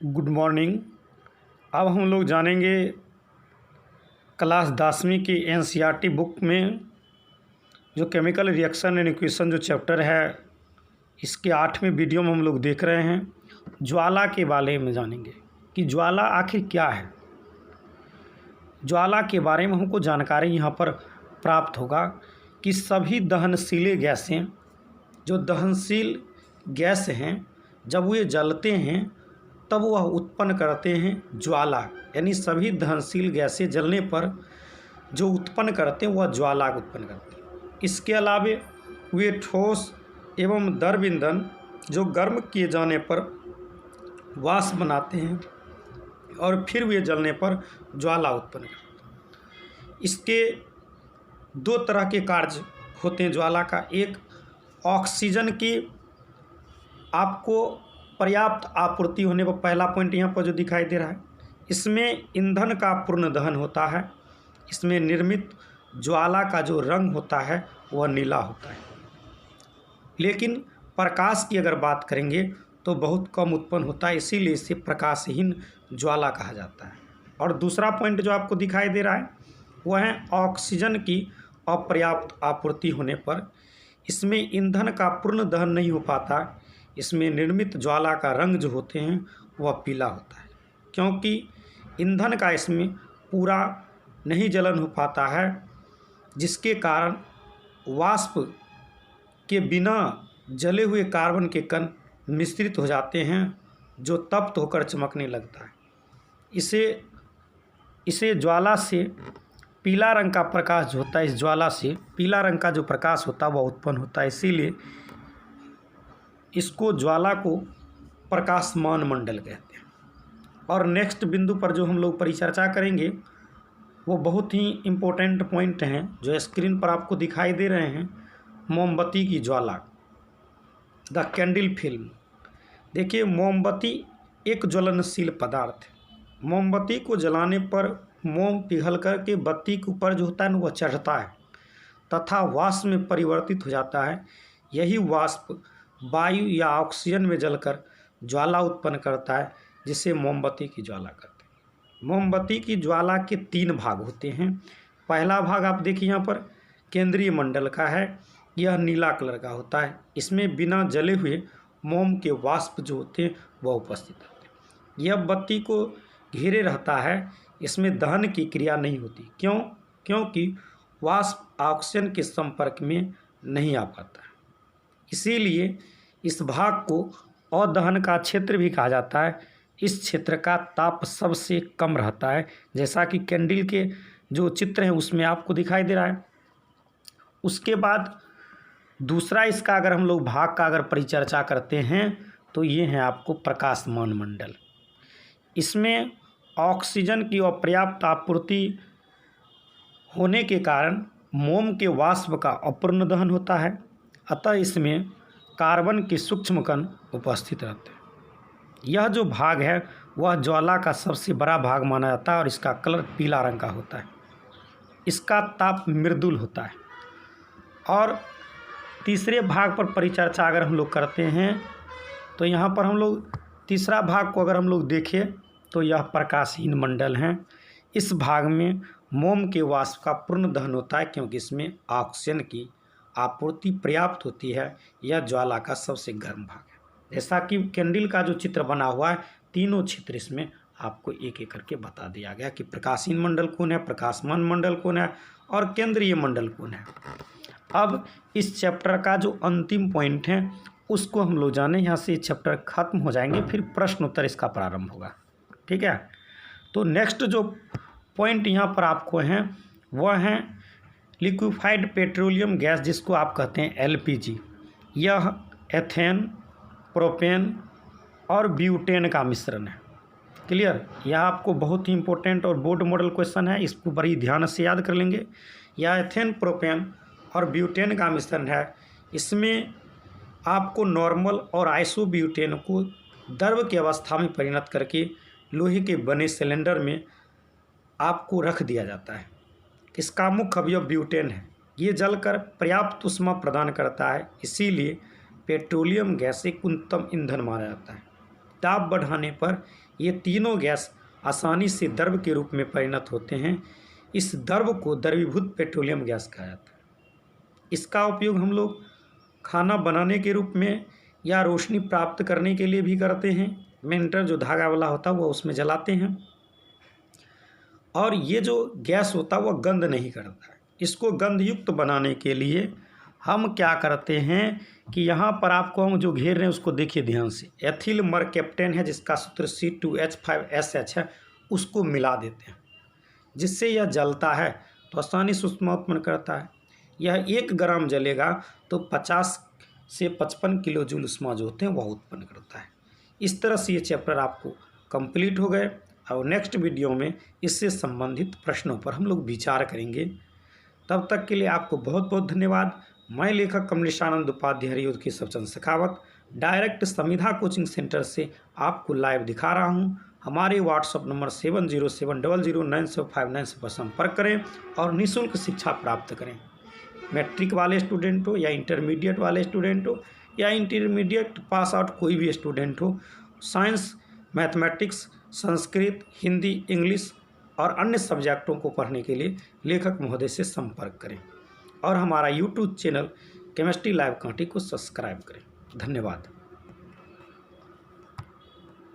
Good morning. अब हम लोग जानेंगे क्लास 10वीं की एनसीईआरटी बुक में जो केमिकल रिएक्शन एंड इक्वेशन जो चैप्टर है, इसके 8वें वीडियो में हम लोग देख रहे हैं ज्वाला के बारे में जानेंगे कि ज्वाला आखिर क्या है। ज्वाला के बारे में हमको जानकारी यहाँ पर प्राप्त होगा कि सभी दहनशील गैसें, जो दहनशील गैस हैं, जब वे जलते हैं तब वह उत्पन्न करते हैं ज्वाला। यानी सभी दहनशील गैसें जलने पर जो उत्पन्न करते हैं वह ज्वाला को उत्पन्न करते हैं। इसके अलावे वे ठोस एवं द्रव ईंधन जो गर्म किए जाने पर वाष्प बनाते हैं और फिर वे जलने पर ज्वाला उत्पन्न करते हैं। इसके दो तरह के कार्य होते हैं ज्वाला का। एक, ऑक्सीजन की आपको पर्याप्त आपूर्ति होने पर, पहला पॉइंट यहाँ पर जो दिखाई दे रहा है, इसमें ईंधन का पूर्ण दहन होता है। इसमें निर्मित ज्वाला का जो रंग होता है वह नीला होता है। लेकिन प्रकाश की अगर बात करेंगे तो बहुत कम उत्पन्न होता है, इसीलिए इसे प्रकाशहीन ज्वाला कहा जाता है। और दूसरा पॉइंट जो आपको दिखाई दे रहा है वह है ऑक्सीजन की अपर्याप्त आपूर्ति होने पर इसमें ईंधन का पूर्ण दहन नहीं हो पाता। इसमें निर्मित ज्वाला का रंग जो होते हैं वह पीला होता है, क्योंकि ईंधन का इसमें पूरा नहीं जलन हो पाता है, जिसके कारण वाष्प के बिना जले हुए कार्बन के कण मिश्रित हो जाते हैं, जो तप्त होकर चमकने लगता है। इसे ज्वाला से पीला रंग का प्रकाश जो होता है, इस ज्वाला से पीला रंग का जो प्रकाश होता है वह उत्पन्न होता है। इसीलिए इसको ज्वाला को प्रकाशमान मंडल कहते हैं। और नेक्स्ट बिंदु पर जो हम लोग परिचर्चा करेंगे वो बहुत ही इम्पोर्टेंट पॉइंट हैं जो स्क्रीन पर आपको दिखाई दे रहे हैं। मोमबत्ती की ज्वाला, द कैंडल फिल्म। देखिए, मोमबत्ती एक ज्वलनशील पदार्थ है। मोमबत्ती को जलाने पर मोम पिघल करके बत्ती के ऊपर जो होता है ना वह चढ़ता है तथा वाष्प में परिवर्तित हो जाता है। यही वाष्प वायु या ऑक्सीजन में जलकर ज्वाला उत्पन्न करता है, जिसे मोमबत्ती की ज्वाला कहते हैं। मोमबत्ती की ज्वाला के 3 भाग होते हैं। पहला भाग आप देखिए यहाँ पर केंद्रीय मंडल का है। यह नीला कलर का होता है। इसमें बिना जले हुए मोम के वाष्प जो होते हैं वह उपस्थित होते हैं। यह बत्ती को घेरे रहता है। इसमें दहन की क्रिया नहीं होती। क्यों? क्योंकि वाष्प ऑक्सीजन के संपर्क में नहीं आ पाता है। इसीलिए इस भाग को अदहन का क्षेत्र भी कहा जाता है। इस क्षेत्र का ताप सबसे कम रहता है, जैसा कि कैंडल के जो चित्र हैं उसमें आपको दिखाई दे रहा है। उसके बाद दूसरा इसका अगर हम लोग भाग का अगर परिचर्चा करते हैं तो ये है आपको प्रकाशमान मंडल। इसमें ऑक्सीजन की अपर्याप्त आपूर्ति होने के कारण मोम के वाष्प का अपूर्ण दहन होता है, अतः इसमें कार्बन के सूक्ष्म कण उपस्थित रहते हैं। यह जो भाग है वह ज्वाला का सबसे बड़ा भाग माना जाता है और इसका कलर पीला रंग का होता है। इसका ताप मृदुल होता है। और तीसरे भाग पर परिचर्चा अगर हम लोग करते हैं तो यहाँ पर हम लोग तीसरा भाग को अगर हम लोग देखें तो यह प्रकाशहीन मंडल है। इस भाग में मोम के वाष्प का पूर्ण दहन होता है, क्योंकि इसमें ऑक्सीजन की आपूर्ति पर्याप्त होती है। यह ज्वाला का सबसे गर्म भाग है। जैसा कि कैंडल का जो चित्र बना हुआ है, तीनों चित्र इसमें आपको एक एक करके बता दिया गया कि प्रकाशहीन मंडल कौन है, प्रकाशमान मंडल कौन है और केंद्रीय मंडल कौन है। अब इस चैप्टर का जो अंतिम पॉइंट है उसको हम लोग जाने। यहाँ से चैप्टर खत्म हो जाएंगे, फिर प्रश्न उत्तर इसका प्रारंभ होगा। ठीक है, तो नेक्स्ट जो पॉइंट यहाँ पर आपको हैं वह हैं लिक्विफाइड पेट्रोलियम गैस, जिसको आप कहते हैं एलपीजी। यह एथेन, प्रोपेन और ब्यूटेन का मिश्रण है। क्लियर? यह आपको बहुत ही इंपॉर्टेंट और बोर्ड मॉडल क्वेश्चन है, इसको बड़ी ध्यान से याद कर लेंगे। यह एथेन, प्रोपेन और ब्यूटेन का मिश्रण है। इसमें आपको नॉर्मल और आइसोब्यूटेन को द्रव की अवस्था में परिणत करके लोहे के बने सिलेंडर में आपको रख दिया जाता है। इसका मुख्य अवयव ब्यूटेन है। ये जलकर पर्याप्त ऊष्मा प्रदान करता है, इसीलिए पेट्रोलियम गैस एक उत्तम ईंधन माना जाता है। दाब बढ़ाने पर ये तीनों गैस आसानी से द्रव के रूप में परिणत होते हैं। इस द्रव को द्रवीभूत पेट्रोलियम गैस कहा जाता है। इसका उपयोग हम लोग खाना बनाने के रूप में या रोशनी प्राप्त करने के लिए भी करते हैं। मेंटर जो धागा वाला होता है वो उसमें जलाते हैं, और ये जो गैस होता है वह गंध नहीं करता है। इसको गंधयुक्त बनाने के लिए हम क्या करते हैं कि यहाँ पर आपको हम जो घेर रहे हैं उसको देखिए ध्यान से। एथिल मरकैप्टेन है जिसका सूत्र C2H5SH है, उसको मिला देते हैं, जिससे यह जलता है तो आसानी से ऊष्मा उत्पन्न करता है। यह 1 ग्राम जलेगा तो 50 से 55 किलो जूल ऊष्मा जो होते हैं वह उत्पन्न करता है। इस तरह से ये चैप्टर आपको कंप्लीट हो गए, और नेक्स्ट वीडियो में इससे संबंधित प्रश्नों पर हम लोग विचार करेंगे। तब तक के लिए आपको बहुत बहुत धन्यवाद। मैं लेखक Kamleshanand Upadhyay Hariaudh Keshavchandra Shekhawat direct Samvidha coaching centre से आपको लाइव दिखा रहा हूं। हमारे व्हाट्सएप नंबर 70700975 से पर संपर्क करें और निःशुल्क शिक्षा प्राप्त करें। मैट्रिक वाले स्टूडेंट हो या इंटरमीडिएट वाले स्टूडेंट हो या इंटरमीडिएट पास आउट कोई भी स्टूडेंट हो, science, mathematics, Sanskrit, Hindi, English और अन्य सब्जेक्टों को पढ़ने के लिए लेखक महोदय से संपर्क करें, और हमारा YouTube channel chemistry live Kanti को सब्सक्राइब करें। धन्यवाद।